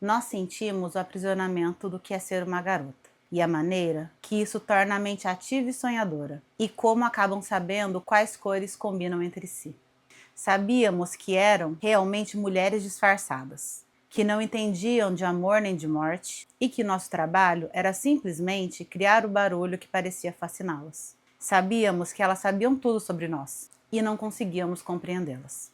nós sentimos o aprisionamento do que é ser uma garota e a maneira que isso torna a mente ativa e sonhadora, e como acabam sabendo quais cores combinam entre si. Sabíamos que eram realmente mulheres disfarçadas, que não entendiam de amor nem de morte, e que nosso trabalho era simplesmente criar o barulho que parecia fasciná-las. Sabíamos que elas sabiam tudo sobre nós, e não conseguíamos compreendê-las.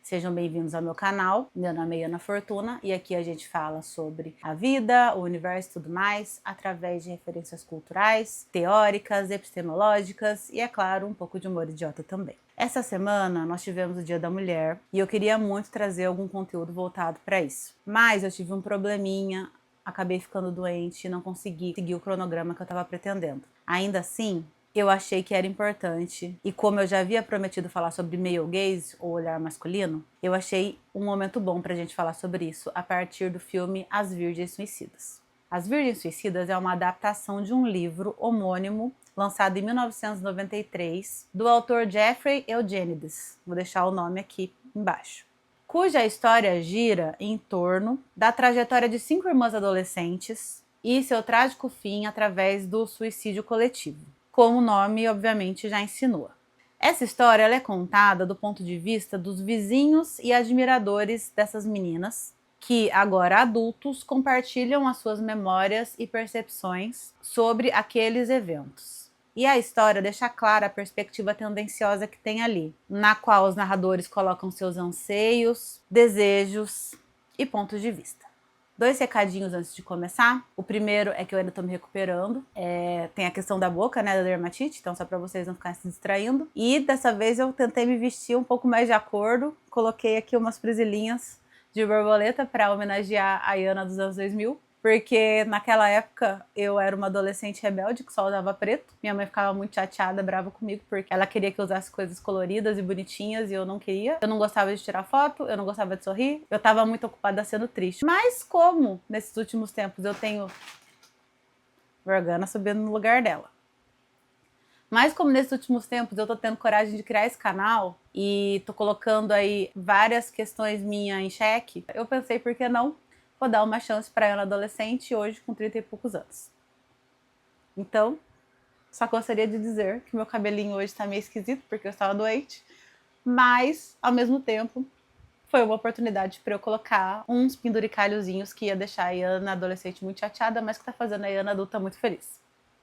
Sejam bem-vindos ao meu canal, meu nome é Ana Fortuna e aqui a gente fala sobre a vida, o universo e tudo mais, através de referências culturais, teóricas, epistemológicas e, é claro, um pouco de humor idiota também. Essa semana nós tivemos o Dia da Mulher e eu queria muito trazer algum conteúdo voltado para isso, mas eu tive um probleminha, acabei ficando doente e não consegui seguir o cronograma que eu estava pretendendo. Ainda assim, eu achei que era importante, e como eu já havia prometido falar sobre male gaze, ou olhar masculino, eu achei um momento bom pra gente falar sobre isso a partir do filme As Virgens Suicidas. As Virgens Suicidas é uma adaptação de um livro homônimo, lançado em 1993, do autor Jeffrey Eugenides, vou deixar o nome aqui embaixo, cuja história gira em torno da trajetória de 5 irmãs adolescentes e seu trágico fim através do suicídio coletivo, como o nome obviamente já insinua. Essa história ela é contada do ponto de vista dos vizinhos e admiradores dessas meninas, que agora adultos compartilham as suas memórias e percepções sobre aqueles eventos. E a história deixa clara a perspectiva tendenciosa que tem ali, na qual os narradores colocam seus anseios, desejos e pontos de vista. 2 recadinhos antes de começar. O primeiro é que eu ainda tô me recuperando. Tem a questão da boca, né, da dermatite, então só pra vocês não ficarem se distraindo. E dessa vez eu tentei me vestir um pouco mais de acordo. Coloquei aqui umas presilhinhas de borboleta pra homenagear a Iana dos anos 2000. Porque naquela época eu era uma adolescente rebelde que só usava preto. Minha mãe ficava muito chateada, brava comigo, porque ela queria que eu usasse coisas coloridas e bonitinhas e eu não queria. Eu não gostava de tirar foto, eu não gostava de sorrir, eu tava muito ocupada sendo triste. Mas como nesses últimos tempos eu tenho Morgana subindo no lugar dela. Mas como nesses últimos tempos eu tô tendo coragem de criar esse canal e tô colocando aí várias questões minhas em xeque, eu pensei, por que não? Vou dar uma chance para ela adolescente hoje com 30 e poucos anos. Então, só gostaria de dizer que meu cabelinho hoje tá meio esquisito porque eu estava doente, mas ao mesmo tempo foi uma oportunidade para eu colocar uns penduricalhozinhos que ia deixar a Iana adolescente muito chateada, mas que tá fazendo a Iana adulta muito feliz.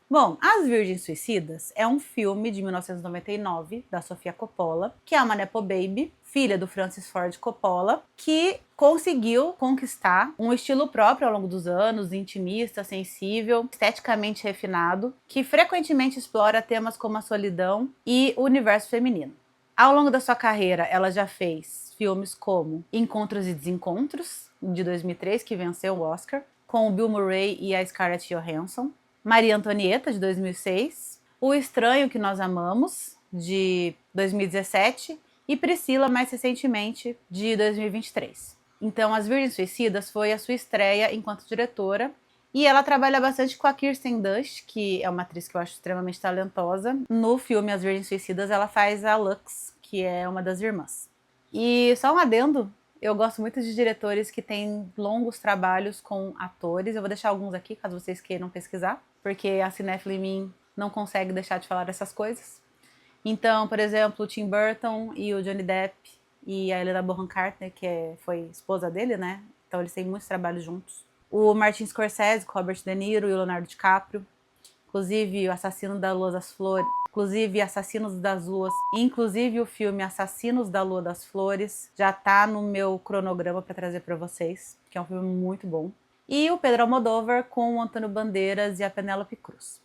Bom, As Virgens Suicidas é um filme de 1999, da Sofia Coppola, que é uma nepo baby, filha do Francis Ford Coppola, que conseguiu conquistar um estilo próprio ao longo dos anos, intimista, sensível, esteticamente refinado, que frequentemente explora temas como a solidão e o universo feminino. Ao longo da sua carreira, ela já fez filmes como Encontros e Desencontros, de 2003, que venceu o Oscar, com o Bill Murray e a Scarlett Johansson, Maria Antonieta, de 2006, O Estranho que Nós Amamos, de 2017, e Priscila, mais recentemente, de 2023. Então, As Virgens Suicidas foi a sua estreia enquanto diretora, e ela trabalha bastante com a Kirsten Dunst, que é uma atriz que eu acho extremamente talentosa. No filme As Virgens Suicidas, ela faz a Lux, que é uma das irmãs. E só um adendo, eu gosto muito de diretores que têm longos trabalhos com atores. Eu vou deixar alguns aqui, caso vocês queiram pesquisar, porque a cinéfila em mim não consegue deixar de falar dessas coisas. Então, por exemplo, o Tim Burton e o Johnny Depp e a Helena Bonham Carter, que foi esposa dele, né? Então eles têm muitos trabalhos juntos. O Martin Scorsese, com Robert De Niro e o Leonardo DiCaprio. Inclusive, o Assassino da Lua das Flores. Inclusive, Assassinos das Luas. Inclusive, o filme Assassinos da Lua das Flores já tá no meu cronograma para trazer para vocês, que é um filme muito bom. E o Pedro Almodóvar com o Antônio Bandeiras e a Penélope Cruz.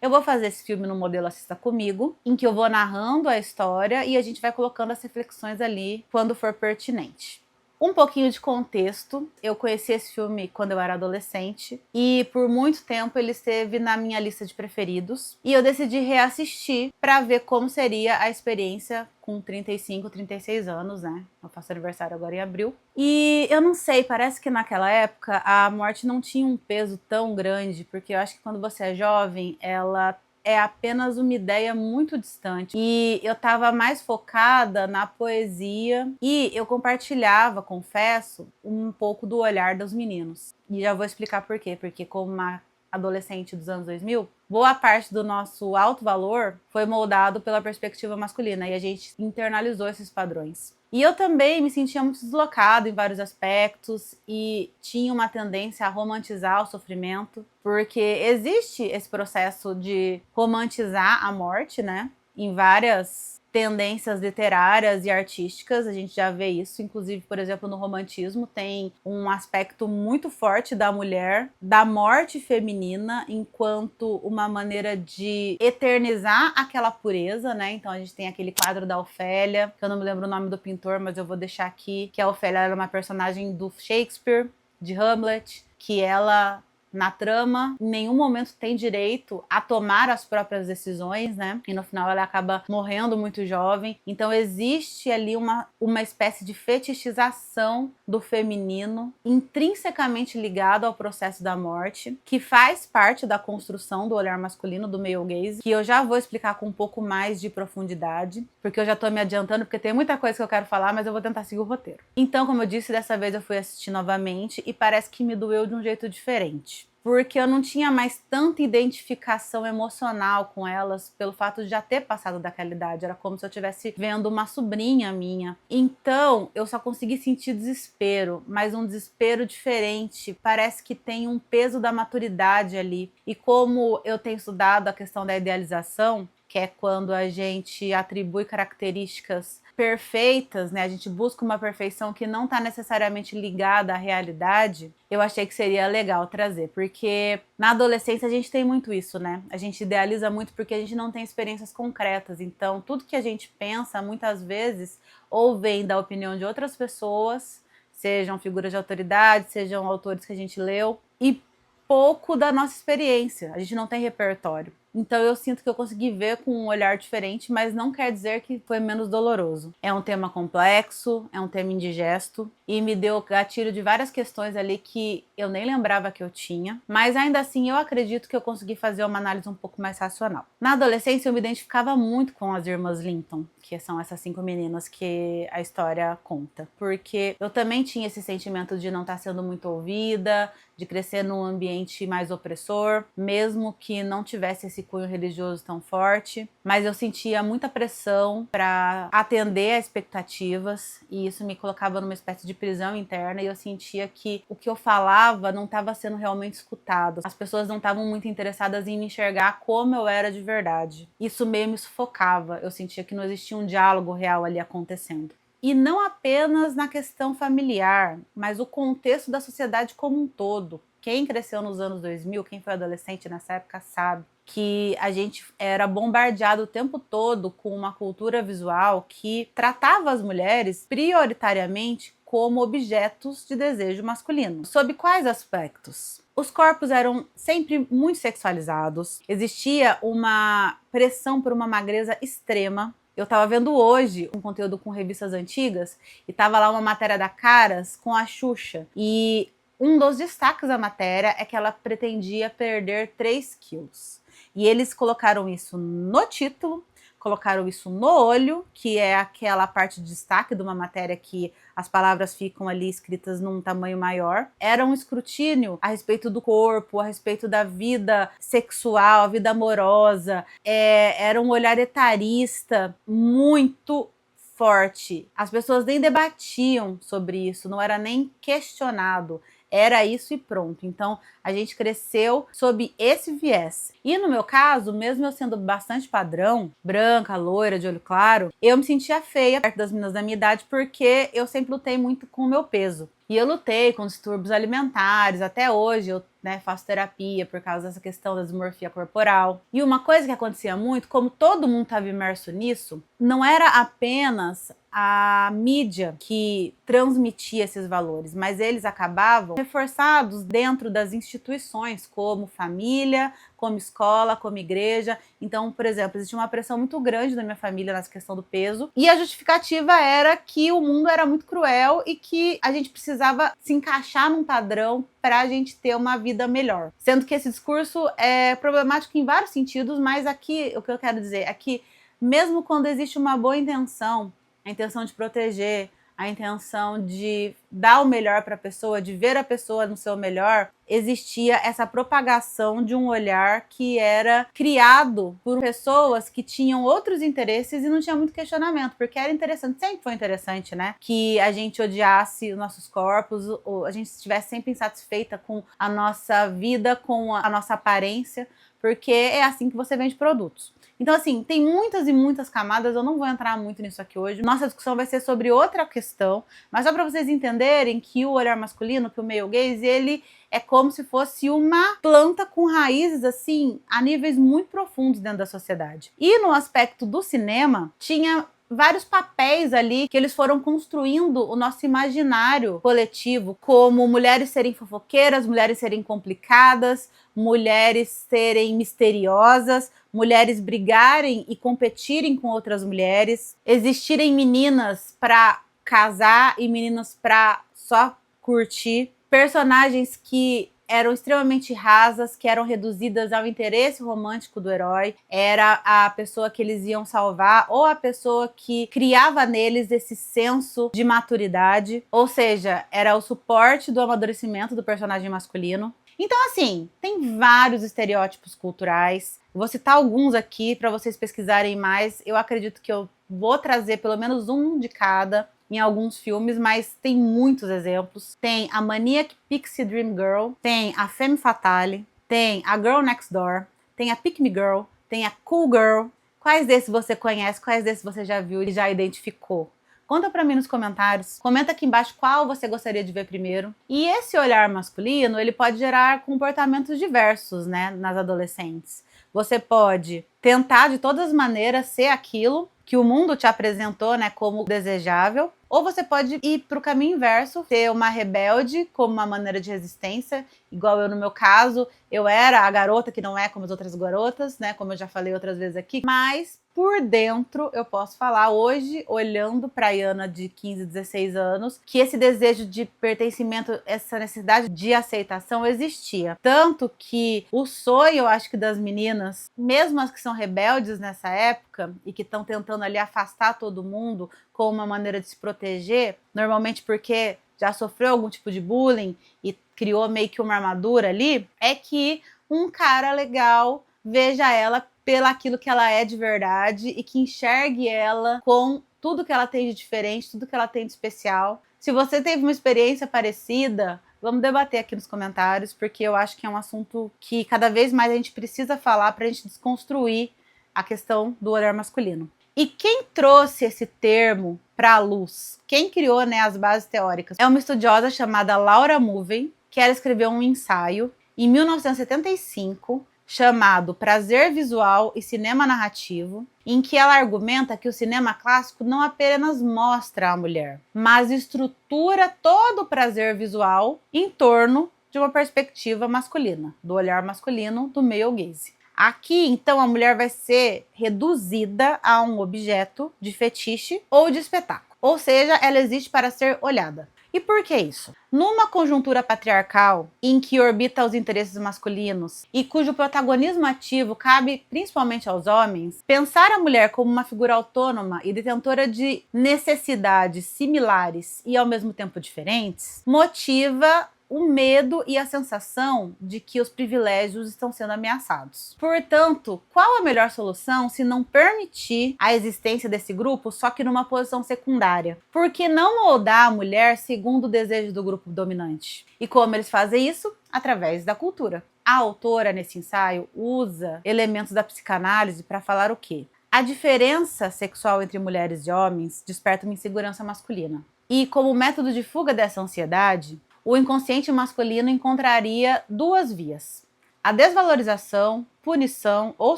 Eu vou fazer esse filme no modelo Assista Comigo, em que eu vou narrando a história e a gente vai colocando as reflexões ali quando for pertinente. Um pouquinho de contexto, eu conheci esse filme quando eu era adolescente e por muito tempo ele esteve na minha lista de preferidos e eu decidi reassistir para ver como seria a experiência com 35, 36 anos, né? Eu faço aniversário agora em abril. E eu não sei, parece que naquela época a morte não tinha um peso tão grande, porque eu acho que quando você é jovem, ela é apenas uma ideia muito distante. E eu estava mais focada na poesia e eu compartilhava, confesso, um pouco do olhar dos meninos. E já vou explicar por quê. Porque como uma adolescente dos anos 2000, boa parte do nosso alto valor foi moldado pela perspectiva masculina e a gente internalizou esses padrões. E eu também me sentia muito deslocada em vários aspectos e tinha uma tendência a romantizar o sofrimento, porque existe esse processo de romantizar a morte, né? Em várias tendências literárias e artísticas, a gente já vê isso, inclusive, por exemplo, no romantismo tem um aspecto muito forte da mulher, da morte feminina, enquanto uma maneira de eternizar aquela pureza, né? Então a gente tem aquele quadro da Ofélia, que eu não me lembro o nome do pintor, mas eu vou deixar aqui, que a Ofélia era uma personagem do Shakespeare, de Hamlet, que ela, na trama, em nenhum momento tem direito a tomar as próprias decisões, né? E no final ela acaba morrendo muito jovem. Então existe ali uma espécie de fetichização do feminino intrinsecamente ligado ao processo da morte, que faz parte da construção do olhar masculino, do male gaze, que eu já vou explicar com um pouco mais de profundidade, porque eu já tô me adiantando, porque tem muita coisa que eu quero falar, mas eu vou tentar seguir o roteiro. Então, como eu disse, dessa vez eu fui assistir novamente e parece que me doeu de um jeito diferente, porque eu não tinha mais tanta identificação emocional com elas pelo fato de já ter passado daquela idade. Era como se eu estivesse vendo uma sobrinha minha. Então, eu só consegui sentir desespero, mas um desespero diferente. Parece que tem um peso da maturidade ali. E como eu tenho estudado a questão da idealização, que é quando a gente atribui características perfeitas, né? A gente busca uma perfeição que não está necessariamente ligada à realidade. Eu achei que seria legal trazer, porque na adolescência a gente tem muito isso, né? A gente idealiza muito porque a gente não tem experiências concretas. Então, tudo que a gente pensa, muitas vezes, ou vem da opinião de outras pessoas, sejam figuras de autoridade, sejam autores que a gente leu, e pouco da nossa experiência. A gente não tem repertório. Então eu sinto que eu consegui ver com um olhar diferente, mas não quer dizer que foi menos doloroso. É um tema complexo, é um tema indigesto e me deu gatilho de várias questões ali que eu nem lembrava que eu tinha, mas ainda assim eu acredito que eu consegui fazer uma análise um pouco mais racional. Na adolescência eu me identificava muito com as irmãs Linton, que são essas 5 meninas que a história conta, porque eu também tinha esse sentimento de não estar sendo muito ouvida, de crescer num ambiente mais opressor, mesmo que não tivesse esse cunho religioso tão forte, mas eu sentia muita pressão para atender a expectativas e isso me colocava numa espécie de prisão interna e eu sentia que o que eu falava não estava sendo realmente escutado. As pessoas não estavam muito interessadas em me enxergar como eu era de verdade. Isso meio me sufocava, eu sentia que não existia um diálogo real ali acontecendo. E não apenas na questão familiar, mas o contexto da sociedade como um todo. Quem cresceu nos anos 2000, quem foi adolescente nessa época sabe que a gente era bombardeado o tempo todo com uma cultura visual que tratava as mulheres prioritariamente como objetos de desejo masculino. Sob quais aspectos? Os corpos eram sempre muito sexualizados, existia uma pressão por uma magreza extrema. Eu tava vendo hoje um conteúdo com revistas antigas e tava lá uma matéria da Caras com a Xuxa. E um dos destaques da matéria é que ela pretendia perder 3 quilos. E eles colocaram isso no título, colocaram isso no olho, que é aquela parte de destaque de uma matéria que as palavras ficam ali escritas num tamanho maior. Era um escrutínio a respeito do corpo, a respeito da vida sexual, a vida amorosa. Era um olhar etarista muito forte. As pessoas nem debatiam sobre isso, não era nem questionado. Era isso e pronto. Então, a gente cresceu sob esse viés. E no meu caso, mesmo eu sendo bastante padrão, branca, loira, de olho claro, eu me sentia feia perto das meninas da minha idade porque eu sempre lutei muito com o meu peso. E eu lutei com distúrbios alimentares, até hoje eu faço terapia por causa dessa questão da dismorfia corporal. E uma coisa que acontecia muito, como todo mundo estava imerso nisso, não era apenas a mídia que transmitia esses valores, mas eles acabavam reforçados dentro das instituições, como família, como escola, como igreja. Então, por exemplo, existia uma pressão muito grande na minha família nessa questão do peso, e a justificativa era que o mundo era muito cruel e que a gente precisava se encaixar num padrão para a gente ter uma vida melhor. Sendo que esse discurso é problemático em vários sentidos, mas aqui, o que eu quero dizer é que mesmo quando existe uma boa intenção, a intenção de proteger, a intenção de dar o melhor para a pessoa, de ver a pessoa no seu melhor, existia essa propagação de um olhar que era criado por pessoas que tinham outros interesses e não tinha muito questionamento, porque era interessante, sempre foi interessante, né? Que a gente odiasse os nossos corpos, ou a gente estivesse sempre insatisfeita com a nossa vida, com a nossa aparência, porque é assim que você vende produtos. Então, assim, tem muitas e muitas camadas, eu não vou entrar muito nisso aqui hoje. Nossa discussão vai ser sobre outra questão, mas só para vocês entenderem que o olhar masculino, que o male gaze, ele é como se fosse uma planta com raízes, assim, a níveis muito profundos dentro da sociedade. E no aspecto do cinema, tinha vários papéis ali que eles foram construindo o nosso imaginário coletivo, como mulheres serem fofoqueiras, mulheres serem complicadas, mulheres serem misteriosas, mulheres brigarem e competirem com outras mulheres, existirem meninas para casar e meninas para só curtir, personagens que eram extremamente rasas, que eram reduzidas ao interesse romântico do herói, era a pessoa que eles iam salvar ou a pessoa que criava neles esse senso de maturidade, ou seja, era o suporte do amadurecimento do personagem masculino. Então, assim, tem vários estereótipos culturais. Vou citar alguns aqui para vocês pesquisarem mais. Eu acredito que eu vou trazer pelo menos um de cada em alguns filmes, mas tem muitos exemplos. Tem a Maniac Pixie Dream Girl, tem a Femme Fatale, tem a Girl Next Door, tem a Pick Me Girl, tem a Cool Girl. Quais desses você conhece? Quais desses você já viu e já identificou? Conta pra mim nos comentários, comenta aqui embaixo qual você gostaria de ver primeiro. E esse olhar masculino, ele pode gerar comportamentos diversos, né, nas adolescentes. Você pode tentar de todas as maneiras ser aquilo que o mundo te apresentou, né, como desejável, ou você pode ir para o caminho inverso, ser uma rebelde como uma maneira de resistência, igual eu no meu caso, eu era a garota que não é como as outras garotas, né, como eu já falei outras vezes aqui, mas por dentro eu posso falar hoje, olhando para a Iana de 15, 16 anos, que esse desejo de pertencimento, essa necessidade de aceitação existia. Tanto que o sonho, eu acho que das meninas, mesmo as que são rebeldes nessa época e que estão tentando ali afastar todo mundo como uma maneira de se proteger, normalmente porque já sofreu algum tipo de bullying e criou meio que uma armadura ali, é que um cara legal veja ela pelo aquilo que ela é de verdade e que enxergue ela com tudo que ela tem de diferente, tudo que ela tem de especial. Se você teve uma experiência parecida, vamos debater aqui nos comentários, porque eu acho que é um assunto que cada vez mais a gente precisa falar para a gente desconstruir a questão do olhar masculino. E quem trouxe esse termo para a luz? Quem criou, né, as bases teóricas? É uma estudiosa chamada Laura Mulvey, que ela escreveu um ensaio em 1975 chamado Prazer Visual e Cinema Narrativo, em que ela argumenta que o cinema clássico não apenas mostra a mulher, mas estrutura todo o prazer visual em torno de uma perspectiva masculina, do olhar masculino, do male gaze. Aqui, então, a mulher vai ser reduzida a um objeto de fetiche ou de espetáculo. Ou seja, ela existe para ser olhada. E por que isso? Numa conjuntura patriarcal em que orbita os interesses masculinos e cujo protagonismo ativo cabe principalmente aos homens, pensar a mulher como uma figura autônoma e detentora de necessidades similares e ao mesmo tempo diferentes motiva o medo e a sensação de que os privilégios estão sendo ameaçados. Portanto, qual a melhor solução se não permitir a existência desse grupo, só que numa posição secundária? Por que não moldar a mulher segundo o desejo do grupo dominante? E como eles fazem isso? Através da cultura. A autora, nesse ensaio, usa elementos da psicanálise para falar o quê? A diferença sexual entre mulheres e homens desperta uma insegurança masculina. E como método de fuga dessa ansiedade, o inconsciente masculino encontraria duas vias: a desvalorização, punição ou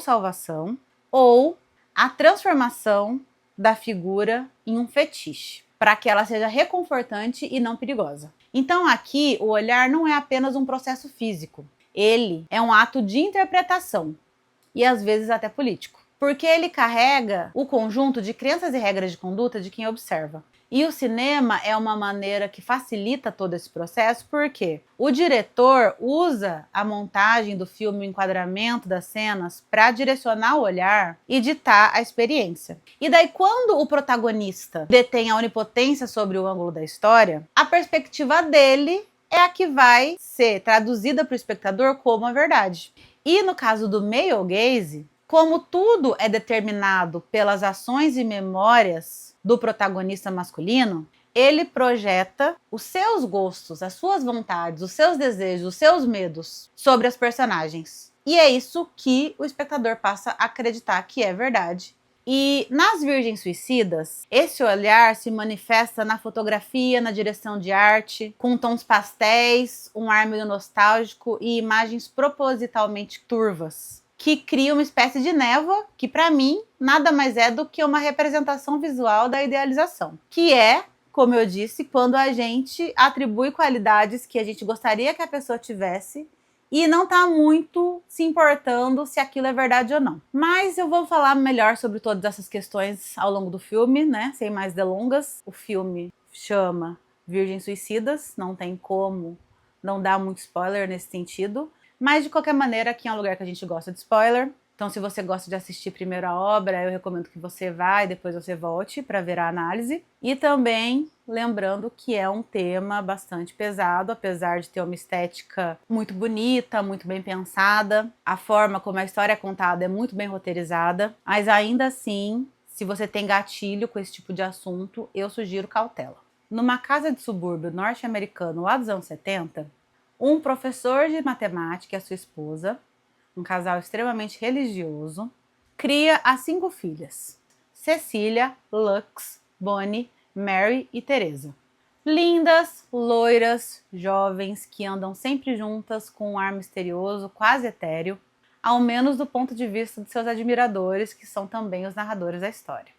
salvação, ou a transformação da figura em um fetiche, para que ela seja reconfortante e não perigosa. Então aqui o olhar não é apenas um processo físico, ele é um ato de interpretação e às vezes até político, porque ele carrega o conjunto de crenças e regras de conduta de quem observa. E o cinema é uma maneira que facilita todo esse processo, porque o diretor usa a montagem do filme, o enquadramento das cenas, para direcionar o olhar e ditar a experiência. E daí, quando o protagonista detém a onipotência sobre o ângulo da história, a perspectiva dele é a que vai ser traduzida para o espectador como a verdade. E no caso do male gaze, como tudo é determinado pelas ações e memórias do protagonista masculino, ele projeta os seus gostos, as suas vontades, os seus desejos, os seus medos sobre as personagens. E é isso que o espectador passa a acreditar que é verdade. E nas Virgens Suicidas, esse olhar se manifesta na fotografia, na direção de arte, com tons pastéis, um ar meio nostálgico e imagens propositalmente turvas, que cria uma espécie de névoa, que para mim nada mais é do que uma representação visual da idealização, que é, como eu disse, quando a gente atribui qualidades que a gente gostaria que a pessoa tivesse e não está muito se importando se aquilo é verdade ou não. Mas eu vou falar melhor sobre todas essas questões ao longo do filme, né? Sem mais delongas. O filme chama Virgens Suicidas, não tem como não dar muito spoiler nesse sentido. Mas, de qualquer maneira, aqui é um lugar que a gente gosta de spoiler. Então, se você gosta de assistir primeiro a obra, eu recomendo que você vá e depois você volte para ver a análise. E também lembrando que é um tema bastante pesado, apesar de ter uma estética muito bonita, muito bem pensada. A forma como a história é contada é muito bem roteirizada. Mas ainda assim, se você tem gatilho com esse tipo de assunto, eu sugiro cautela. Numa casa de subúrbio norte-americano lá dos anos 70, um professor de matemática e a sua esposa, um casal extremamente religioso, cria as 5 filhas: Cecília, Lux, Bonnie, Mary e Teresa. Lindas, loiras, jovens, que andam sempre juntas com um ar misterioso, quase etéreo, ao menos do ponto de vista de seus admiradores, que são também os narradores da história.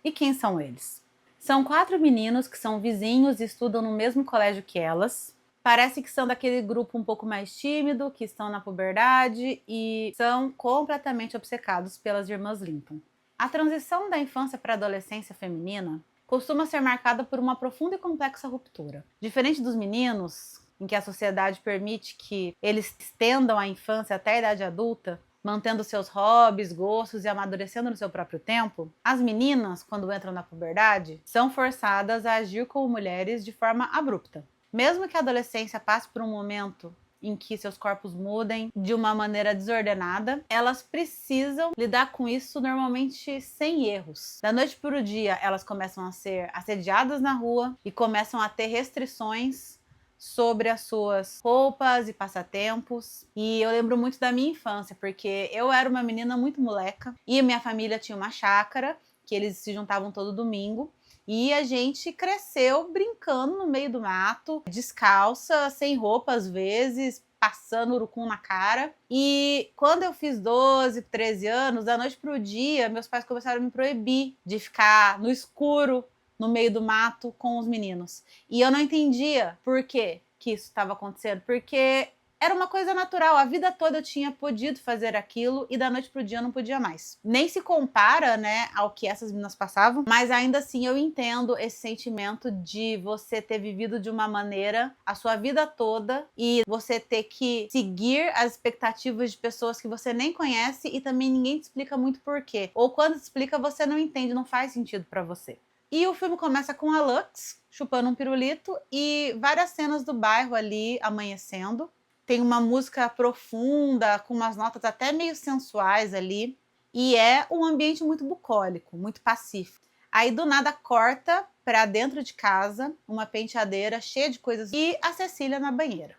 E quem são eles? São 4 meninos que são vizinhos e estudam no mesmo colégio que elas. Parece que são daquele grupo um pouco mais tímido, que estão na puberdade e são completamente obcecados pelas irmãs Linton. A transição da infância para a adolescência feminina costuma ser marcada por uma profunda e complexa ruptura. Diferente dos meninos, em que a sociedade permite que eles estendam a infância até a idade adulta, mantendo seus hobbies, gostos e amadurecendo no seu próprio tempo, as meninas, quando entram na puberdade, são forçadas a agir como mulheres de forma abrupta. Mesmo que a adolescência passe por um momento em que seus corpos mudem de uma maneira desordenada, elas precisam lidar com isso normalmente sem erros. Da noite para o dia, elas começam a ser assediadas na rua e começam a ter restrições sobre as suas roupas e passatempos. E eu lembro muito da minha infância, porque eu era uma menina muito moleca e minha família tinha uma chácara que eles se juntavam todo domingo. E a gente cresceu brincando no meio do mato, descalça, sem roupa às vezes, passando urucum na cara. E quando eu fiz 12, 13 anos, da noite pro dia, meus pais começaram a me proibir de ficar no escuro, no meio do mato, com os meninos. E eu não entendia por que isso estava acontecendo, porque era uma coisa natural, a vida toda eu tinha podido fazer aquilo e da noite pro dia eu não podia mais. Nem se compara, né, ao que essas meninas passavam, mas ainda assim eu entendo esse sentimento de você ter vivido de uma maneira a sua vida toda e você ter que seguir as expectativas de pessoas que você nem conhece e também ninguém te explica muito por quê. Ou quando te explica você não entende, não faz sentido pra você. E o filme começa com a Lux chupando um pirulito e várias cenas do bairro ali amanhecendo. Tem uma música profunda, com umas notas até meio sensuais ali. E é um ambiente muito bucólico, muito pacífico. Aí do nada corta para dentro de casa, uma penteadeira cheia de coisas e a Cecília na banheira.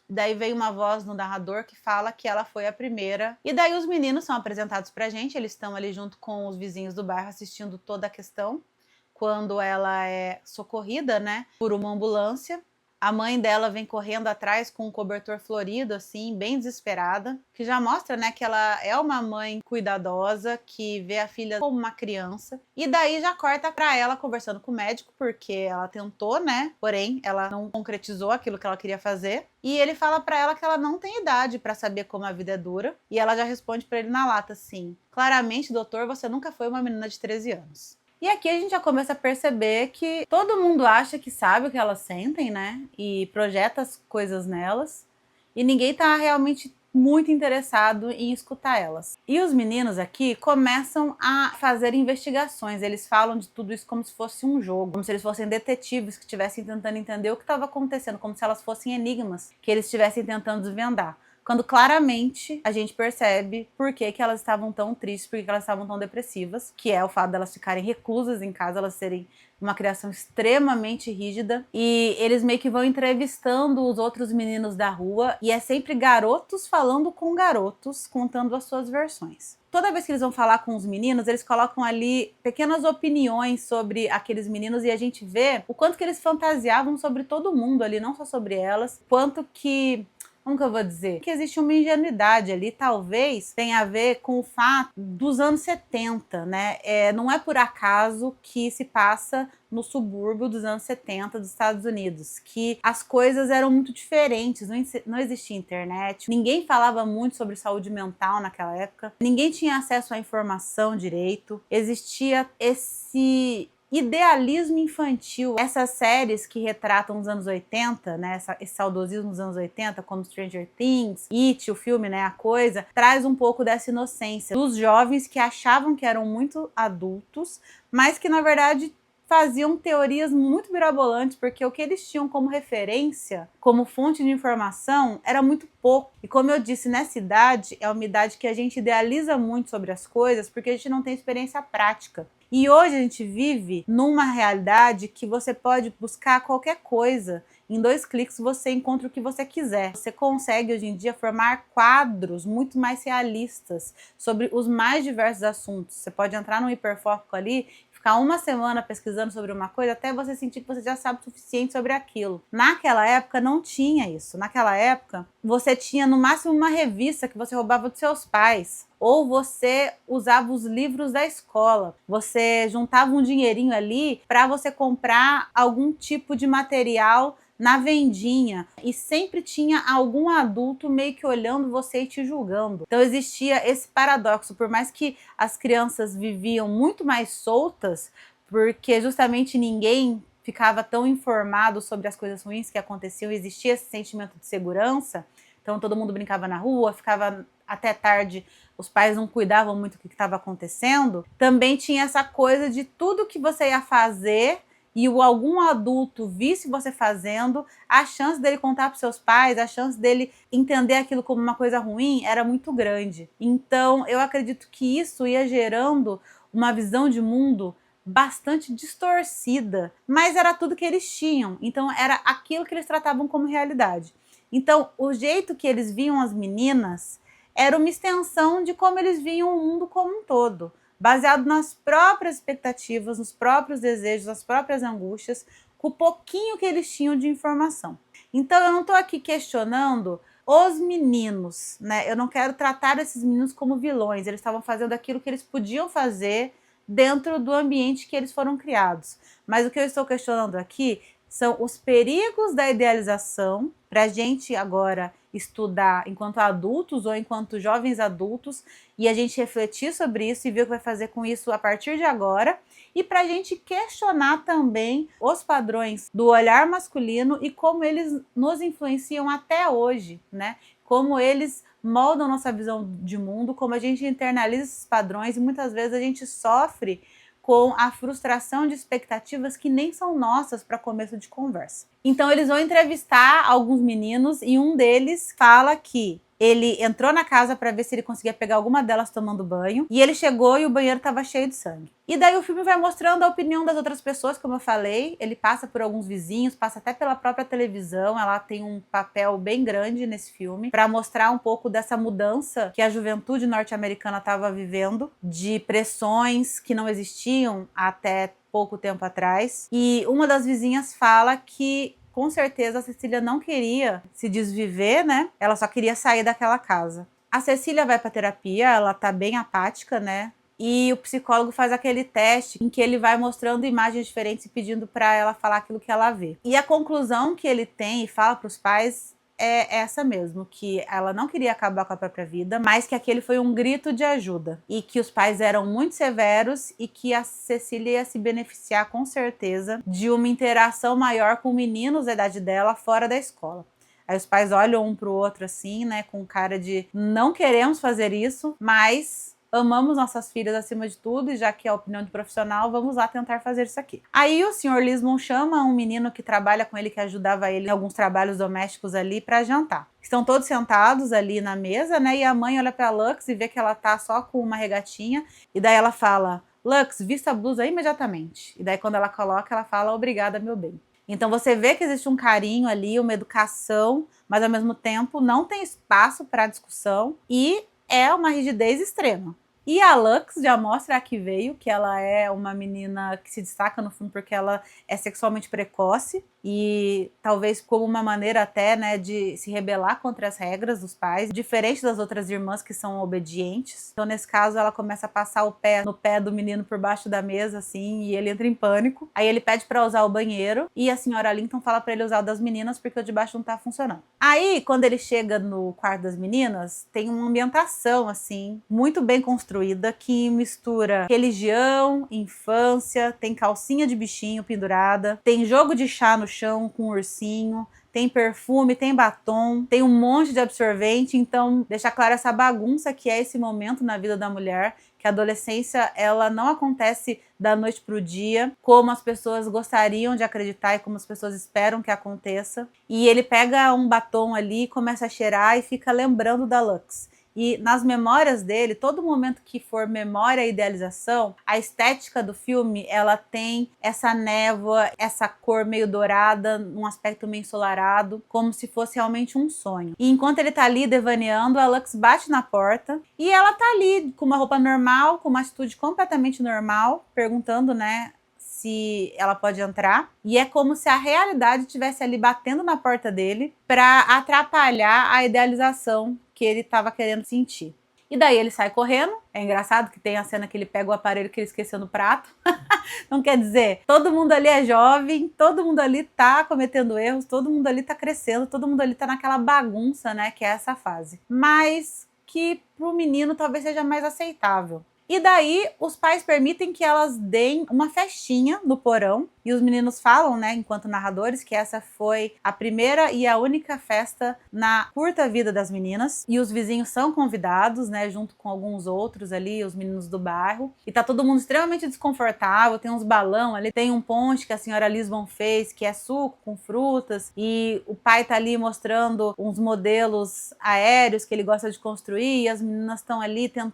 Daí vem uma voz no narrador que fala que ela foi a primeira. E daí os meninos são apresentados pra gente, eles estão ali junto com os vizinhos do bairro assistindo toda a questão. Quando ela é socorrida, né, por uma ambulância. A mãe dela vem correndo atrás com um cobertor florido, assim, bem desesperada, que já mostra, né, que ela é uma mãe cuidadosa, que vê a filha como uma criança. E daí já corta pra ela conversando com o médico, porque ela tentou, né, porém ela não concretizou aquilo que ela queria fazer. E ele fala pra ela que ela não tem idade pra saber como a vida é dura. E ela já responde pra ele na lata, assim: claramente, doutor, você nunca foi uma menina de 13 anos. E aqui a gente já começa a perceber que todo mundo acha que sabe o que elas sentem, né? E projeta as coisas nelas. E ninguém tá realmente muito interessado em escutar elas. E os meninos aqui começam a fazer investigações. Eles falam de tudo isso como se fosse um jogo, como se eles fossem detetives que estivessem tentando entender o que estava acontecendo, como se elas fossem enigmas que eles estivessem tentando desvendar. Quando claramente a gente percebe por que elas estavam tão tristes, por que elas estavam tão depressivas, que é o fato delas ficarem reclusas em casa, elas serem uma criação extremamente rígida, e eles meio que vão entrevistando os outros meninos da rua, e é sempre garotos falando com garotos, contando as suas versões. Toda vez que eles vão falar com os meninos, eles colocam ali pequenas opiniões sobre aqueles meninos, e a gente vê o quanto que eles fantasiavam sobre todo mundo ali, não só sobre elas, quanto que... Como que eu vou dizer? Que existe uma ingenuidade ali, talvez tenha a ver com o fato dos anos 70, né? Não é por acaso que se passa no subúrbio dos anos 70 dos Estados Unidos, que as coisas eram muito diferentes, não existia internet, ninguém falava muito sobre saúde mental naquela época, ninguém tinha acesso à informação direito, existia esse idealismo infantil. Essas séries que retratam os anos 80, né, esse saudosismo dos anos 80, como Stranger Things, It, o filme, né, A Coisa, traz um pouco dessa inocência dos jovens que achavam que eram muito adultos, mas que na verdade faziam teorias muito mirabolantes, porque o que eles tinham como referência, como fonte de informação, era muito pouco. E como eu disse, nessa idade, é uma idade que a gente idealiza muito sobre as coisas, porque a gente não tem experiência prática. E hoje a gente vive numa realidade que você pode buscar qualquer coisa. Em 2 cliques você encontra o que você quiser. Você consegue hoje em dia formar quadros muito mais realistas sobre os mais diversos assuntos. Você pode entrar num hiperfoco ali, ficar uma semana pesquisando sobre uma coisa até você sentir que você já sabe o suficiente sobre aquilo. Naquela época não tinha isso. Naquela época você tinha no máximo uma revista que você roubava dos seus pais. Ou você usava os livros da escola. Você juntava um dinheirinho ali para você comprar algum tipo de material na vendinha, e sempre tinha algum adulto meio que olhando você e te julgando. Então existia esse paradoxo, por mais que as crianças viviam muito mais soltas, porque justamente ninguém ficava tão informado sobre as coisas ruins que aconteciam, existia esse sentimento de segurança, então todo mundo brincava na rua, ficava até tarde, os pais não cuidavam muito do que estava acontecendo. Também tinha essa coisa de tudo que você ia fazer e algum adulto visse você fazendo, a chance dele contar para os seus pais, a chance dele entender aquilo como uma coisa ruim era muito grande. Então eu acredito que isso ia gerando uma visão de mundo bastante distorcida, mas era tudo que eles tinham, então era aquilo que eles tratavam como realidade. Então o jeito que eles viam as meninas era uma extensão de como eles viam o mundo como um todo, baseado nas próprias expectativas, nos próprios desejos, nas próprias angústias, com o pouquinho que eles tinham de informação. Então eu não estou aqui questionando os meninos, né? Eu não quero tratar esses meninos como vilões, eles estavam fazendo aquilo que eles podiam fazer dentro do ambiente que eles foram criados. Mas o que eu estou questionando aqui são os perigos da idealização para a gente agora estudar enquanto adultos ou enquanto jovens adultos e a gente refletir sobre isso e ver o que vai fazer com isso a partir de agora, e para a gente questionar também os padrões do olhar masculino e como eles nos influenciam até hoje, né? Como eles moldam nossa visão de mundo, como a gente internaliza esses padrões e muitas vezes a gente sofre com a frustração de expectativas que nem são nossas para começo de conversa. Então eles vão entrevistar alguns meninos e um deles fala que ele entrou na casa para ver se ele conseguia pegar alguma delas tomando banho, e ele chegou e o banheiro estava cheio de sangue. E daí o filme vai mostrando a opinião das outras pessoas, como eu falei, ele passa por alguns vizinhos, passa até pela própria televisão, ela tem um papel bem grande nesse filme, para mostrar um pouco dessa mudança que a juventude norte-americana estava vivendo, de pressões que não existiam até pouco tempo atrás. E uma das vizinhas fala que com certeza a Cecília não queria se desviver, né? Ela só queria sair daquela casa. A Cecília vai para terapia, ela tá bem apática, né? E o psicólogo faz aquele teste em que ele vai mostrando imagens diferentes e pedindo para ela falar aquilo que ela vê. E a conclusão que ele tem e fala para os pais é essa mesmo, que ela não queria acabar com a própria vida, mas que aquele foi um grito de ajuda e que os pais eram muito severos e que a Cecília ia se beneficiar com certeza de uma interação maior com meninos da idade dela fora da escola. Aí os pais olham um pro outro assim, né, com cara de não queremos fazer isso, mas amamos nossas filhas acima de tudo, e já que é a opinião de profissional, vamos lá tentar fazer isso aqui. Aí o Sr. Lismon chama um menino que trabalha com ele, que ajudava ele em alguns trabalhos domésticos ali, para jantar. Estão todos sentados ali na mesa, né, e a mãe olha pra Lux e vê que ela tá só com uma regatinha, e daí ela fala: Lux, vista a blusa imediatamente. E daí quando ela coloca, ela fala: obrigada, meu bem. Então você vê que existe um carinho ali, uma educação, mas ao mesmo tempo não tem espaço para discussão e é uma rigidez extrema. E a Lux já mostra a que veio, que ela é uma menina que se destaca no filme porque ela é sexualmente precoce e talvez como uma maneira até, né, de se rebelar contra as regras dos pais, diferente das outras irmãs que são obedientes. Então nesse caso ela começa a passar o pé no pé do menino por baixo da mesa assim, e ele entra em pânico. Aí ele pede para usar o banheiro e a senhora Linton fala para ele usar o das meninas porque o de baixo não tá funcionando. Aí quando ele chega no quarto das meninas, tem uma ambientação assim muito bem construída que mistura religião, infância, tem calcinha de bichinho pendurada, tem jogo de chá no chão com um ursinho, tem perfume, tem batom, tem um monte de absorvente, então deixa claro essa bagunça que é esse momento na vida da mulher, que a adolescência ela não acontece da noite para o dia, como as pessoas gostariam de acreditar e como as pessoas esperam que aconteça. E ele pega um batom ali, começa a cheirar e fica lembrando da Lux. E nas memórias dele, todo momento que for memória e idealização, a estética do filme, ela tem essa névoa, essa cor meio dourada, um aspecto meio ensolarado, como se fosse realmente um sonho. E enquanto ele tá ali devaneando, a Lux bate na porta e ela tá ali com uma roupa normal, com uma atitude completamente normal, perguntando, né, se ela pode entrar, e é como se a realidade estivesse ali batendo na porta dele para atrapalhar a idealização que ele estava querendo sentir. E daí ele sai correndo. É engraçado que tem a cena que ele pega o aparelho que ele esqueceu no prato. Não quer dizer, todo mundo ali é jovem, todo mundo ali tá cometendo erros, todo mundo ali tá crescendo, todo mundo ali tá naquela bagunça, né, que é essa fase. Mas que pro menino talvez seja mais aceitável. E daí os pais permitem que elas deem uma festinha no porão. E os meninos falam, né, enquanto narradores, que essa foi a primeira e a única festa na curta vida das meninas. E os vizinhos são convidados, né, junto com alguns outros ali, os meninos do bairro. E tá todo mundo extremamente desconfortável, tem uns balão ali, tem um ponche que a senhora Lisbon fez, que é suco com frutas. E o pai tá ali mostrando uns modelos aéreos que ele gosta de construir. E as meninas estão ali tentando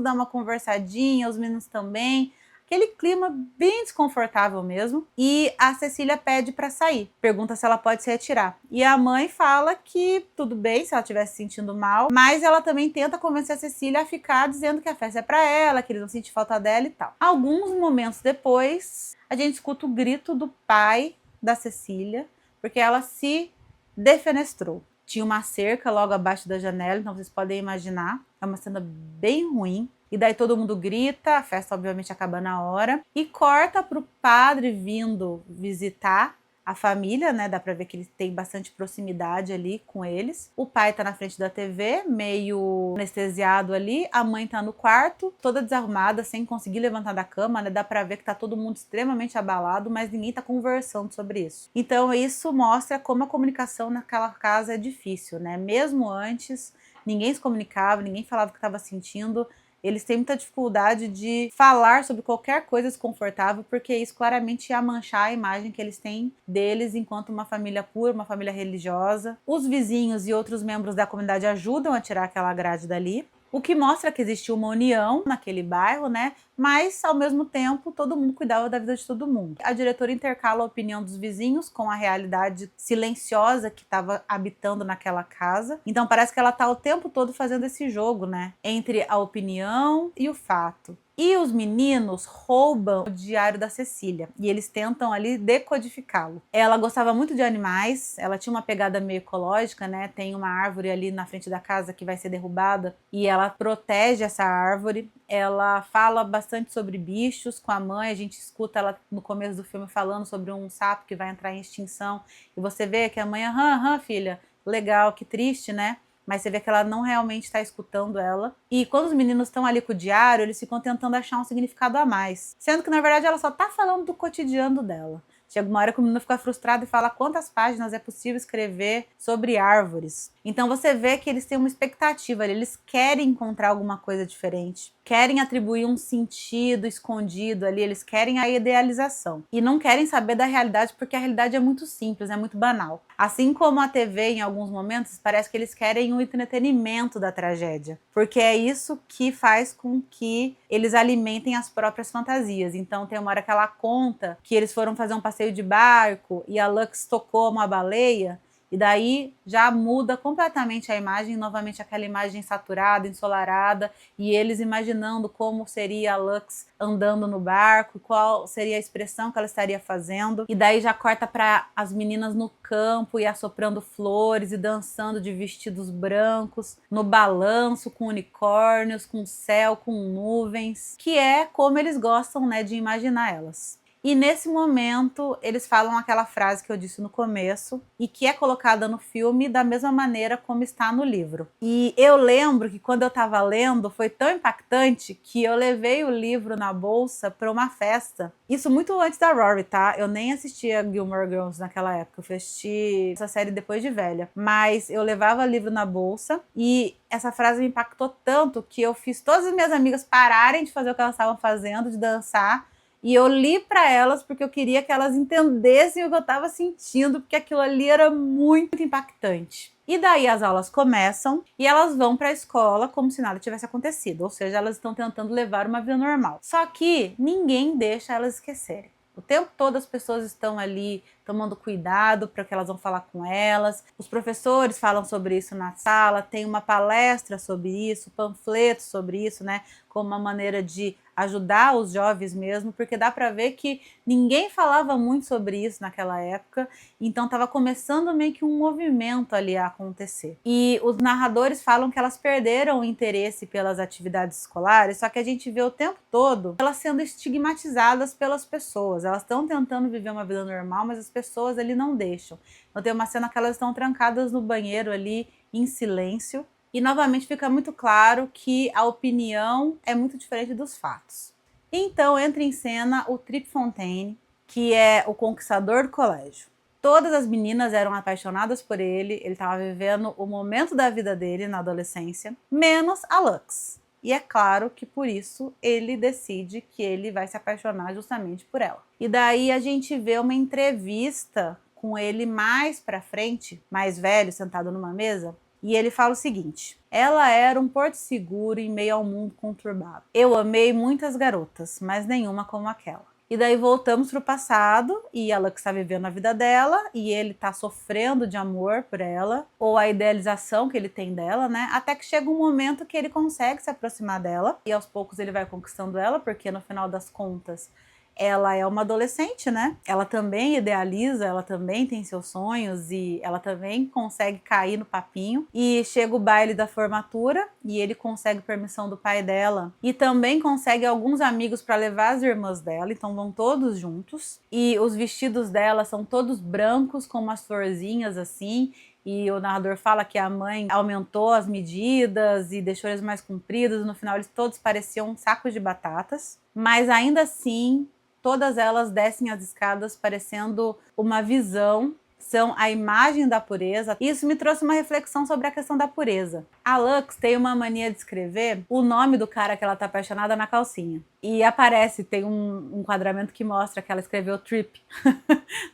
dar uma conversadinha, os meninos também. Aquele clima bem desconfortável mesmo. E a Cecília pede para sair. Pergunta se ela pode se retirar. E a mãe fala que tudo bem se ela estiver se sentindo mal, mas ela também tenta convencer a Cecília a ficar dizendo que a festa é para ela, que eles não sentem falta dela e tal. Alguns momentos depois, a gente escuta o grito do pai da Cecília, porque ela se defenestrou. Tinha uma cerca logo abaixo da janela, então vocês podem imaginar. É uma cena bem ruim. E daí todo mundo grita, a festa obviamente acaba na hora. E corta pro padre vindo visitar a família, né? Dá pra ver que ele tem bastante proximidade ali com eles. O pai tá na frente da TV, meio anestesiado ali. A mãe tá no quarto, toda desarrumada, sem conseguir levantar da cama, né? Dá pra ver que tá todo mundo extremamente abalado, mas ninguém tá conversando sobre isso. Então isso mostra como a comunicação naquela casa é difícil, né? Mesmo antes, ninguém se comunicava, ninguém falava o que estava sentindo. Eles têm muita dificuldade de falar sobre qualquer coisa desconfortável, porque isso claramente ia manchar a imagem que eles têm deles enquanto uma família pura, uma família religiosa. Os vizinhos e outros membros da comunidade ajudam a tirar aquela grade dali, o que mostra que existia uma união naquele bairro, né? Mas, ao mesmo tempo, todo mundo cuidava da vida de todo mundo. A diretora intercala a opinião dos vizinhos com a realidade silenciosa que estava habitando naquela casa. Então, parece que ela está o tempo todo fazendo esse jogo, né? Entre a opinião e o fato. E os meninos roubam o diário da Cecília e eles tentam ali decodificá-lo. Ela gostava muito de animais, ela tinha uma pegada meio ecológica, né? Tem uma árvore ali na frente da casa que vai ser derrubada e ela protege essa árvore. Ela fala bastante sobre bichos com a mãe, a gente escuta ela no começo do filme falando sobre um sapo que vai entrar em extinção e você vê que a mãe, aham, filha, legal, que triste, né? Mas você vê que ela não realmente está escutando ela. E quando os meninos estão ali com o diário, eles ficam tentando achar um significado a mais. Sendo que, na verdade, ela só tá falando do cotidiano dela. Chega uma hora que o menino fica frustrado e fala quantas páginas é possível escrever sobre árvores. Então você vê que eles têm uma expectativa ali, eles querem encontrar alguma coisa diferente, querem atribuir um sentido escondido ali, eles querem a idealização. E não querem saber da realidade porque a realidade é muito simples, é muito banal. Assim como a TV, em alguns momentos, parece que eles querem o entretenimento da tragédia. Porque é isso que faz com que eles alimentem as próprias fantasias. Então tem uma hora que ela conta que eles foram fazer um passeio de barco e a Lux tocou uma baleia, e daí já muda completamente a imagem, novamente aquela imagem saturada, ensolarada, e eles imaginando como seria a Lux andando no barco, qual seria a expressão que ela estaria fazendo. E daí já corta para as meninas no campo e assoprando flores e dançando de vestidos brancos, no balanço, com unicórnios, com céu, com nuvens, que é como eles gostam, né, de imaginar elas. E nesse momento, eles falam aquela frase que eu disse no começo e que é colocada no filme da mesma maneira como está no livro. E eu lembro que quando eu estava lendo, foi tão impactante que eu levei o livro na bolsa para uma festa. Isso muito antes da Rory, tá? Eu nem assistia Gilmore Girls naquela época, eu fui assistir essa série depois de velha. Mas eu levava o livro na bolsa e essa frase me impactou tanto que eu fiz todas as minhas amigas pararem de fazer o que elas estavam fazendo, de dançar. E eu li para elas porque eu queria que elas entendessem o que eu estava sentindo, porque aquilo ali era muito impactante. E daí as aulas começam e elas vão para a escola como se nada tivesse acontecido, ou seja, elas estão tentando levar uma vida normal. Só que ninguém deixa elas esquecerem. O tempo todo as pessoas estão ali tomando cuidado para o que elas vão falar com elas. Os professores falam sobre isso na sala, tem uma palestra sobre isso, panfletos sobre isso, né? Como uma maneira de ajudar os jovens mesmo, porque dá para ver que ninguém falava muito sobre isso naquela época, então estava começando meio que um movimento ali a acontecer. E os narradores falam que elas perderam o interesse pelas atividades escolares, só que a gente vê o tempo todo elas sendo estigmatizadas pelas pessoas. Elas estão tentando viver uma vida normal, mas as pessoas ali não deixam. Então tem uma cena que elas estão trancadas no banheiro ali em silêncio, e novamente fica muito claro que a opinião é muito diferente dos fatos. Então entra em cena o Trip Fontaine, que é o conquistador do colégio. Todas as meninas eram apaixonadas por ele estava vivendo o momento da vida dele na adolescência, menos a Lux. E é claro que por isso ele decide que ele vai se apaixonar justamente por ela. E daí a gente vê uma entrevista com ele mais pra frente, mais velho, sentado numa mesa, e ele fala o seguinte: ela era um porto seguro em meio ao mundo conturbado. Eu amei muitas garotas, mas nenhuma como aquela. E daí voltamos pro passado e ela que está vivendo a vida dela e ele está sofrendo de amor por ela, ou a idealização que ele tem dela, né? Até que chega um momento que ele consegue se aproximar dela e aos poucos ele vai conquistando ela, porque no final das contas ela é uma adolescente, né? Ela também idealiza, ela também tem seus sonhos e ela também consegue cair no papinho. E chega o baile da formatura e ele consegue permissão do pai dela e também consegue alguns amigos para levar as irmãs dela, então vão todos juntos. E os vestidos dela são todos brancos com umas florzinhas assim. E o narrador fala que a mãe aumentou as medidas e deixou eles mais compridos. No final eles todos pareciam sacos de batatas, mas ainda assim todas elas descem as escadas parecendo uma visão, são a imagem da pureza. Isso me trouxe uma reflexão sobre a questão da pureza. A Lux tem uma mania de escrever o nome do cara que ela tá apaixonada na calcinha. E aparece, tem um enquadramento que mostra que ela escreveu Trip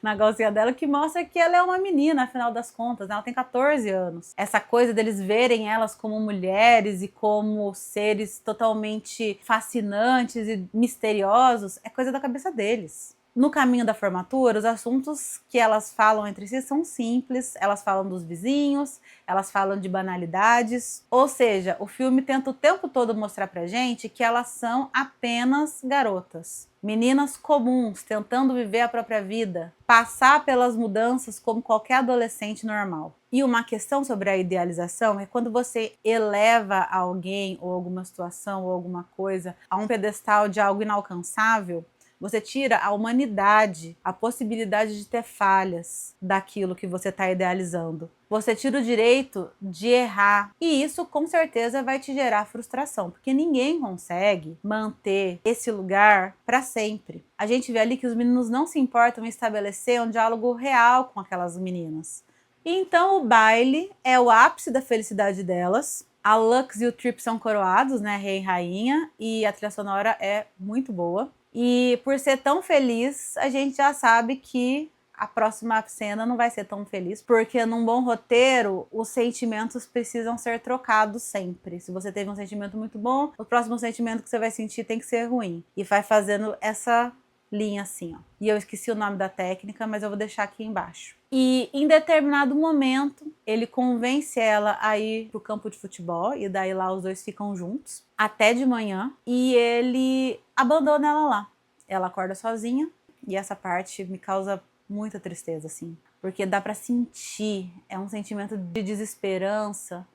na calcinha dela, que mostra que ela é uma menina, afinal das contas, né? Ela tem 14 anos. Essa coisa deles verem elas como mulheres e como seres totalmente fascinantes e misteriosos é coisa da cabeça deles. No caminho da formatura, os assuntos que elas falam entre si são simples, elas falam dos vizinhos, elas falam de banalidades, ou seja, o filme tenta o tempo todo mostrar pra gente que elas são apenas garotas. Meninas comuns, tentando viver a própria vida, passar pelas mudanças como qualquer adolescente normal. E uma questão sobre a idealização é quando você eleva alguém ou alguma situação ou alguma coisa a um pedestal de algo inalcançável, Você tira a humanidade, a possibilidade de ter falhas daquilo que você está idealizando. Você tira o direito de errar. E isso com certeza vai te gerar frustração, porque ninguém consegue manter esse lugar para sempre. A gente vê ali que os meninos não se importam em estabelecer um diálogo real com aquelas meninas. E então o baile é o ápice da felicidade delas. A Lux e o Trip são coroados, né, rei e rainha, e a trilha sonora é muito boa. E por ser tão feliz, a gente já sabe que a próxima cena não vai ser tão feliz, porque num bom roteiro, os sentimentos precisam ser trocados sempre. Se você teve um sentimento muito bom, o próximo sentimento que você vai sentir tem que ser ruim. E vai fazendo essa linha assim, ó. E eu esqueci o nome da técnica, mas eu vou deixar aqui embaixo. E em determinado momento, ele convence ela a ir pro campo de futebol, e daí lá os dois ficam juntos até de manhã, e ele abandona ela lá. Ela acorda sozinha, e essa parte me causa muita tristeza, assim, porque dá pra sentir, é um sentimento de desesperança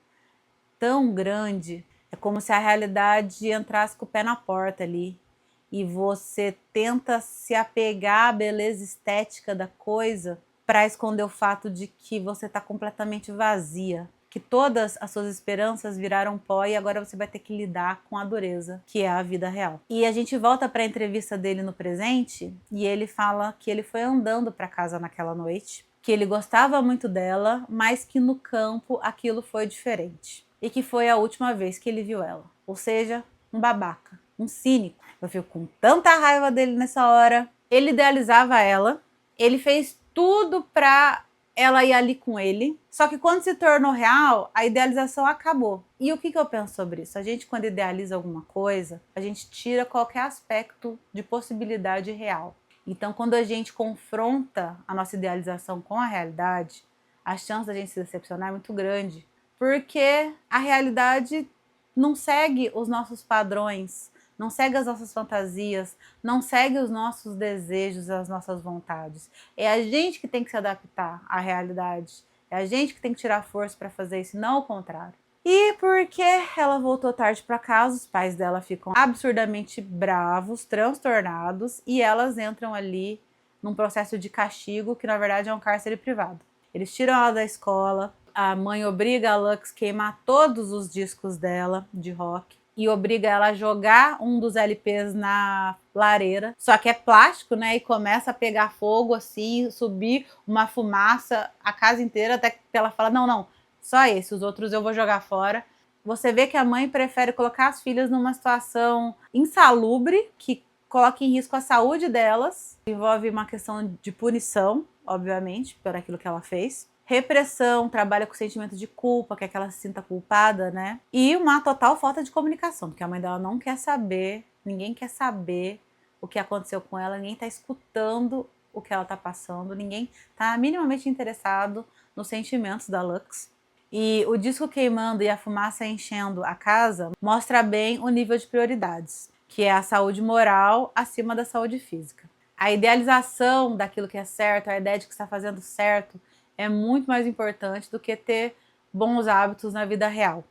tão grande, é como se a realidade entrasse com o pé na porta ali, e você tenta se apegar à beleza estética da coisa para esconder o fato de que você está completamente vazia, que todas as suas esperanças viraram pó e agora você vai ter que lidar com a dureza, que é a vida real. E a gente volta para a entrevista dele no presente e ele fala que ele foi andando para casa naquela noite, que ele gostava muito dela, mas que no campo aquilo foi diferente. E que foi a última vez que ele viu ela. Ou seja, um babaca, um cínico. Eu fico com tanta raiva dele nessa hora. Ele idealizava ela, ele fez tudo pra ela ir ali com ele, só que quando se tornou real, a idealização acabou. E o que eu penso sobre isso? A gente, quando idealiza alguma coisa, a gente tira qualquer aspecto de possibilidade real. Então, quando a gente confronta a nossa idealização com a realidade, a chance da gente se decepcionar é muito grande, porque a realidade não segue os nossos padrões, não segue as nossas fantasias, não segue os nossos desejos, as nossas vontades. É a gente que tem que se adaptar à realidade. É a gente que tem que tirar força para fazer isso, não o contrário. E porque ela voltou tarde para casa, os pais dela ficam absurdamente bravos, transtornados, e elas entram ali num processo de castigo que na verdade é um cárcere privado. Eles tiram ela da escola, a mãe obriga a Lux a queimar todos os discos dela de rock e obriga ela a jogar um dos LPs na lareira, só que é plástico, né, e começa a pegar fogo assim, subir uma fumaça a casa inteira, até que ela fala, não, só esse, os outros eu vou jogar fora. Você vê que a mãe prefere colocar as filhas numa situação insalubre, que coloca em risco a saúde delas, envolve uma questão de punição, obviamente, por aquilo que ela fez. Repressão, trabalha com sentimento de culpa, quer que ela se sinta culpada, né? E uma total falta de comunicação, porque a mãe dela não quer saber, ninguém quer saber o que aconteceu com ela, ninguém tá escutando o que ela tá passando, ninguém tá minimamente interessado nos sentimentos da Lux. E o disco queimando e a fumaça enchendo a casa mostra bem o nível de prioridades, que é a saúde moral acima da saúde física. A idealização daquilo que é certo, a ideia de que está fazendo certo, é muito mais importante do que ter bons hábitos na vida real.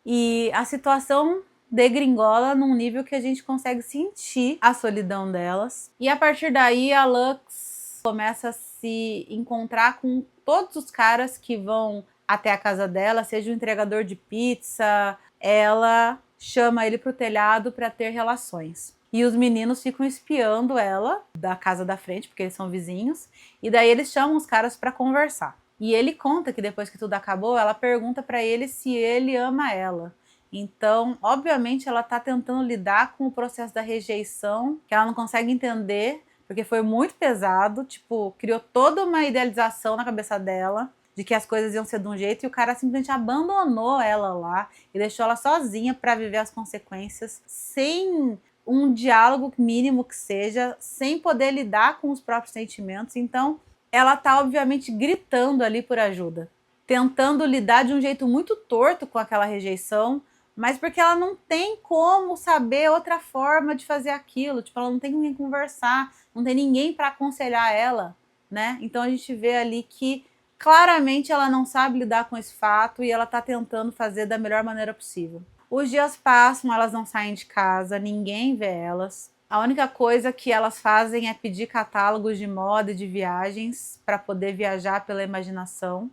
E a situação degringola num nível que a gente consegue sentir a solidão delas. E a partir daí a Lux começa a se encontrar com todos os caras que vão até a casa dela, seja o entregador de pizza, ela chama ele pro telhado para ter relações. E os meninos ficam espiando ela da casa da frente, porque eles são vizinhos, e daí eles chamam os caras para conversar. E ele conta que depois que tudo acabou, ela pergunta para ele se ele ama ela. Então, obviamente, ela tá tentando lidar com o processo da rejeição, que ela não consegue entender, porque foi muito pesado, tipo, criou toda uma idealização na cabeça dela, de que as coisas iam ser de um jeito, e o cara simplesmente abandonou ela lá e deixou ela sozinha para viver as consequências, sem um diálogo mínimo que seja, sem poder lidar com os próprios sentimentos. Então, ela tá obviamente gritando ali por ajuda, tentando lidar de um jeito muito torto com aquela rejeição, mas porque ela não tem como saber outra forma de fazer aquilo, tipo, ela não tem com quem conversar, não tem ninguém para aconselhar ela, né? Então a gente vê ali que claramente ela não sabe lidar com esse fato e ela tá tentando fazer da melhor maneira possível. Os dias passam, elas não saem de casa, ninguém vê elas. A única coisa que elas fazem é pedir catálogos de moda e de viagens para poder viajar pela imaginação.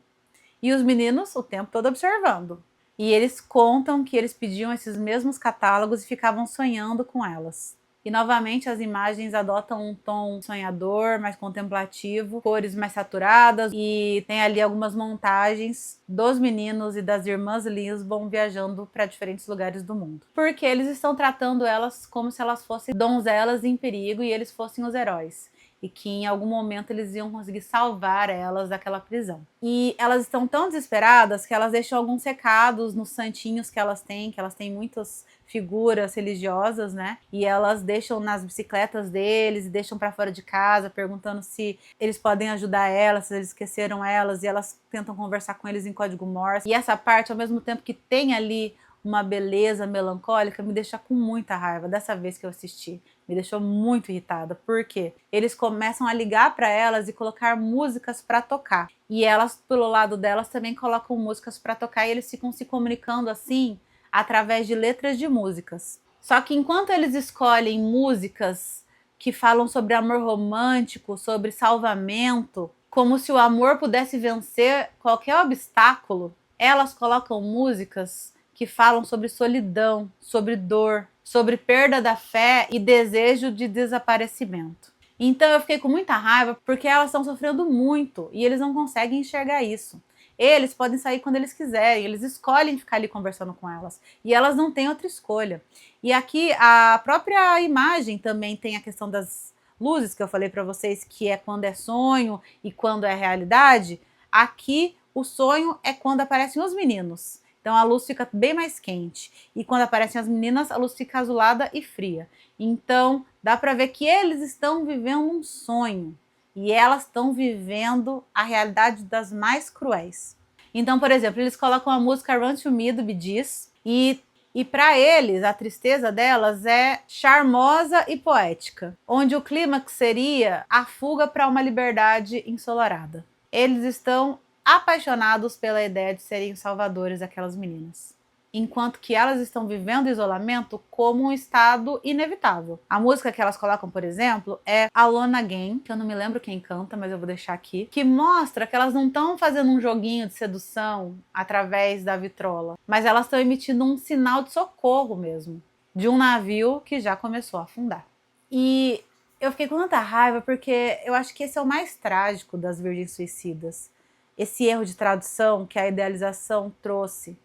E os meninos o tempo todo observando. E eles contam que eles pediam esses mesmos catálogos e ficavam sonhando com elas. E novamente as imagens adotam um tom sonhador, mais contemplativo, cores mais saturadas, e tem ali algumas montagens dos meninos e das irmãs Lisbon viajando para diferentes lugares do mundo. Porque eles estão tratando elas como se elas fossem donzelas em perigo e eles fossem os heróis. E que em algum momento eles iam conseguir salvar elas daquela prisão. E elas estão tão desesperadas que elas deixam alguns recados nos santinhos que elas têm muitas figuras religiosas, né? E elas deixam nas bicicletas deles, deixam para fora de casa, perguntando se eles podem ajudar elas, se eles esqueceram elas, e elas tentam conversar com eles em código Morse. E essa parte, ao mesmo tempo que tem ali uma beleza melancólica, me deixa com muita raiva. Dessa vez que eu assisti, me deixou muito irritada, porque eles começam a ligar para elas e colocar músicas para tocar. E elas, pelo lado delas, também colocam músicas para tocar e eles ficam se comunicando assim, através de letras de músicas. Só que enquanto eles escolhem músicas que falam sobre amor romântico, sobre salvamento, como se o amor pudesse vencer qualquer obstáculo, elas colocam músicas que falam sobre solidão, sobre dor, sobre perda da fé e desejo de desaparecimento. Então eu fiquei com muita raiva porque elas estão sofrendo muito e eles não conseguem enxergar isso. Eles podem sair quando eles quiserem, eles escolhem ficar ali conversando com elas e elas não têm outra escolha. E aqui a própria imagem também tem a questão das luzes que eu falei para vocês, que é quando é sonho e quando é realidade. Aqui o sonho é quando aparecem os meninos. Então a luz fica bem mais quente. E quando aparecem as meninas, a luz fica azulada e fria. Então dá para ver que eles estão vivendo um sonho. E elas estão vivendo a realidade das mais cruéis. Então, por exemplo, eles colocam a música Run to Me, do Bee Gees, e para eles, a tristeza delas é charmosa e poética, onde o clímax seria a fuga para uma liberdade ensolarada. Eles estão apaixonados pela ideia de serem salvadores daquelas meninas, enquanto que elas estão vivendo o isolamento como um estado inevitável. A música que elas colocam, por exemplo, é Alone Again, que eu não me lembro quem canta, mas eu vou deixar aqui, que mostra que elas não estão fazendo um joguinho de sedução através da vitrola, mas elas estão emitindo um sinal de socorro mesmo, de um navio que já começou a afundar. E eu fiquei com tanta raiva porque eu acho que esse é o mais trágico das Virgens Suicidas. Esse erro de tradução que a idealização trouxe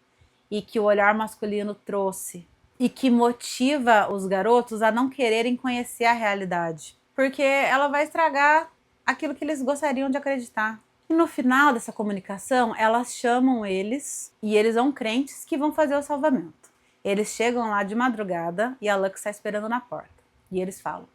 e que o olhar masculino trouxe e que motiva os garotos a não quererem conhecer a realidade, porque ela vai estragar aquilo que eles gostariam de acreditar. E no final dessa comunicação, elas chamam eles e eles são crentes que vão fazer o salvamento. Eles chegam lá de madrugada e a Lux está esperando na porta. E eles falam: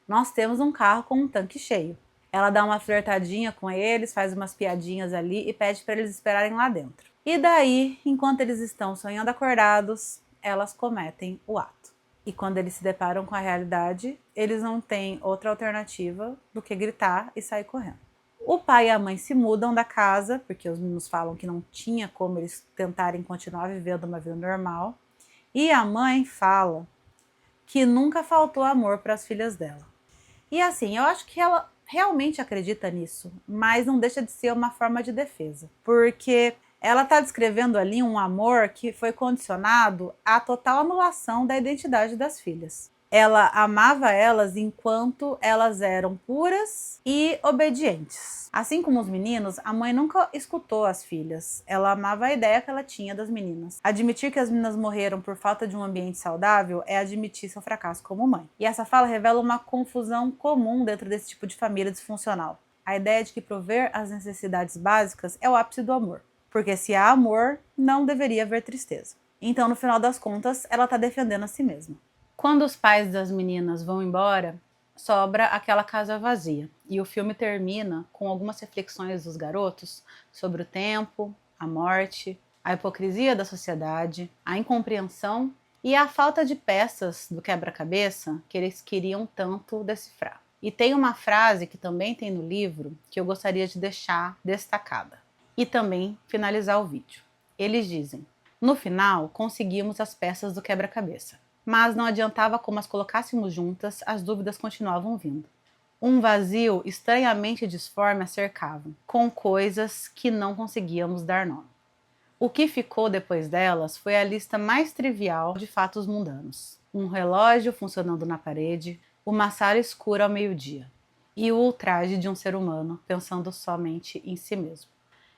nós temos um carro com um tanque cheio. Ela dá uma flertadinha com eles, faz umas piadinhas ali e pede para eles esperarem lá dentro. E daí, enquanto eles estão sonhando acordados, elas cometem o ato. E quando eles se deparam com a realidade, eles não têm outra alternativa do que gritar e sair correndo. O pai e a mãe se mudam da casa, porque os meninos falam que não tinha como eles tentarem continuar vivendo uma vida normal. E a mãe fala que nunca faltou amor para as filhas dela. E assim, eu acho que ela realmente acredita nisso, mas não deixa de ser uma forma de defesa, porque ela está descrevendo ali um amor que foi condicionado à total anulação da identidade das filhas. Ela amava elas enquanto elas eram puras e obedientes. Assim como os meninos, a mãe nunca escutou as filhas. Ela amava a ideia que ela tinha das meninas. Admitir que as meninas morreram por falta de um ambiente saudável é admitir seu fracasso como mãe. E essa fala revela uma confusão comum dentro desse tipo de família disfuncional. A ideia de que prover as necessidades básicas é o ápice do amor. Porque se há amor, não deveria haver tristeza. Então, no final das contas, ela está defendendo a si mesma. Quando os pais das meninas vão embora, sobra aquela casa vazia. E o filme termina com algumas reflexões dos garotos sobre o tempo, a morte, a hipocrisia da sociedade, a incompreensão e a falta de peças do quebra-cabeça que eles queriam tanto decifrar. E tem uma frase que também tem no livro que eu gostaria de deixar destacada e também finalizar o vídeo. Eles dizem: no final, conseguimos as peças do quebra-cabeça. Mas não adiantava como as colocássemos juntas, as dúvidas continuavam vindo. Um vazio estranhamente disforme a cercava, com coisas que não conseguíamos dar nome. O que ficou depois delas foi a lista mais trivial de fatos mundanos. Um relógio funcionando na parede, uma sala escura ao meio-dia e o ultraje de um ser humano pensando somente em si mesmo.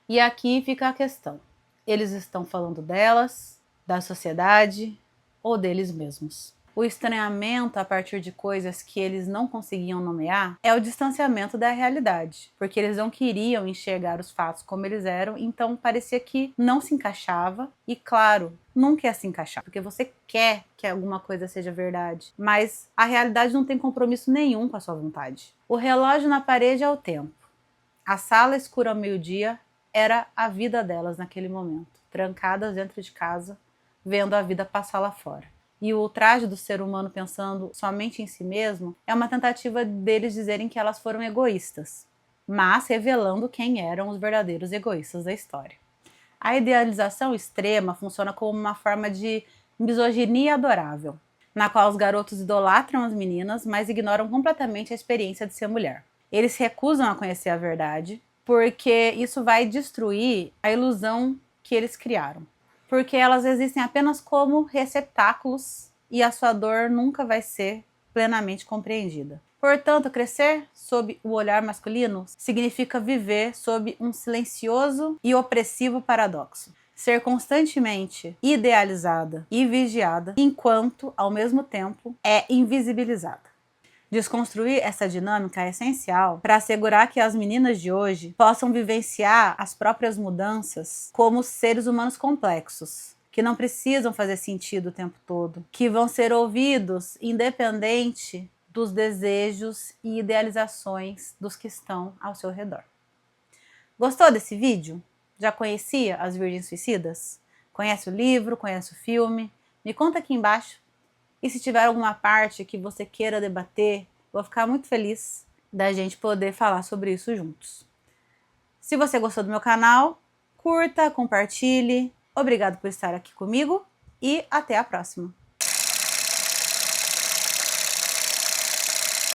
E aqui fica a questão: eles estão falando delas, da sociedade ou deles mesmos? O estranhamento a partir de coisas que eles não conseguiam nomear é o distanciamento da realidade, porque eles não queriam enxergar os fatos como eles eram, então parecia que não se encaixava, e claro, nunca ia se encaixar, porque você quer que alguma coisa seja verdade, mas a realidade não tem compromisso nenhum com a sua vontade. O relógio na parede é o tempo. A sala escura ao meio-dia era a vida delas naquele momento, trancadas dentro de casa, vendo a vida passar lá fora. E o ultraje do ser humano pensando somente em si mesmo é uma tentativa deles dizerem que elas foram egoístas, mas revelando quem eram os verdadeiros egoístas da história. A idealização extrema funciona como uma forma de misoginia adorável, na qual os garotos idolatram as meninas, mas ignoram completamente a experiência de ser mulher. Eles se recusam a conhecer a verdade, porque isso vai destruir a ilusão que eles criaram. Porque elas existem apenas como receptáculos e a sua dor nunca vai ser plenamente compreendida. Portanto, crescer sob o olhar masculino significa viver sob um silencioso e opressivo paradoxo. Ser constantemente idealizada e vigiada, enquanto, ao mesmo tempo, é invisibilizada. Desconstruir essa dinâmica é essencial para assegurar que as meninas de hoje possam vivenciar as próprias mudanças como seres humanos complexos, que não precisam fazer sentido o tempo todo, que vão ser ouvidos independente dos desejos e idealizações dos que estão ao seu redor. Gostou desse vídeo? Já conhecia as Virgens Suicidas? Conhece o livro? Conhece o filme? Me conta aqui embaixo. E se tiver alguma parte que você queira debater, vou ficar muito feliz da gente poder falar sobre isso juntos. Se você gostou do meu canal, curta, compartilhe. Obrigado por estar aqui comigo e até a próxima.